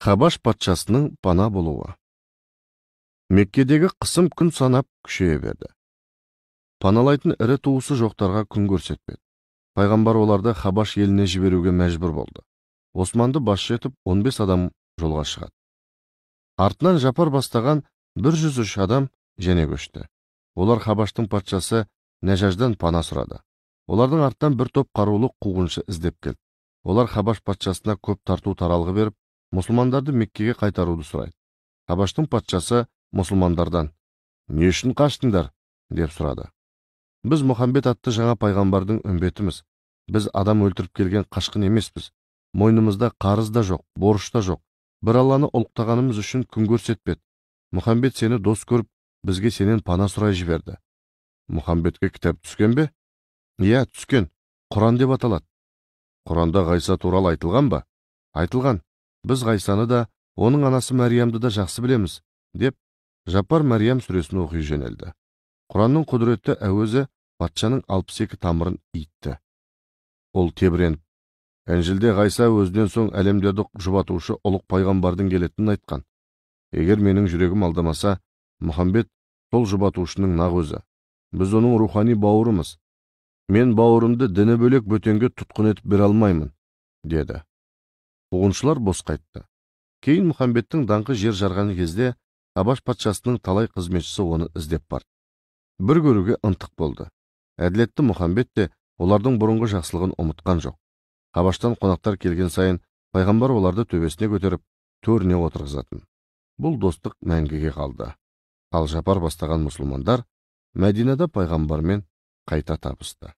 Хабаш патшасының пана болуы. Меккедегі қысым күн санап күшейе берді. Паналайтын ірі туысы жоқтарға күн көрсетпеді. Пайғамбар оларды Хабаш еліне жіберуге мәжбүр болды. Османды басшы етіп 15 адам жолға шығады. Артынан Жапар бастаған 103 адам және көшті. Олар Хабаштың патшасы Нәжаждан пана сұрады. Олардың артынан бір топ қарулы қуғыншы іздеп келді. Олар Хабаш патшасына көп тарту таралғы беріп, мұсылмандарды Меккеге қайтаруды сұрайды. Хабаштың патшасы мұсылмандардан: "Не үшін қаштыңдар?" деп сұрады. "Біз Мұхамбет атты жаңа пайғамбардың үмбетіміз. Біз адам өлтіріп келген қашқын емеспіз. Мойнымызда қарыз да жоқ, борыш та жоқ. Бір Алланы ұлықтағанымыз үшін күн көрсетпеді. Мұхамбет сені дос көріп, бізге сенен пана сұрай жіберді." "Мұхамбетке кітап түскен бе?" "Иә, түскен. Құран деп аталады." "Құранда Ғайса туралы айтылған ба?" "Айтылған. Біз Ғайсаны да, оның анасы Мәриямды да жақсы білеміз" деп Жапар Мәриям сүресін оқи жөнелді. Құранның құдіретті әуезі патшаның 62 тамырын иітті. Ол тебіреніп, Інжілде Ғайса өзінен соң әлемдерді жұбатушы ұлық пайғамбардың келетінін айтқан. Егер менің жүрегім алдамаса, Мұхамбет сол жұбатушының нақ өзі. Біз оның рухани бауырымыз. Мен бауырымды діні бөлек бөтенге тұтқын етіп бере алмаймын, деді. Қуғыншылар бос қайтты. Кейін Мұхамбеттің даңқы жер жарған кезде Хабаш патшасының талай қызметшісі оны іздеп барды. Бір көруге ынтық болды. Әділетті Мұхамбет те олардың бұрынғы жақсылығын ұмытқан жоқ. Хабаштан қонақтар келген сайын пайғамбар оларды төбесіне көтеріп, төріне отырғызатын. Бұл достық мәңгіге қалды. Ал Жапар бастаған мұсылмандар Мәдинада пайғамбармен қайта табысты.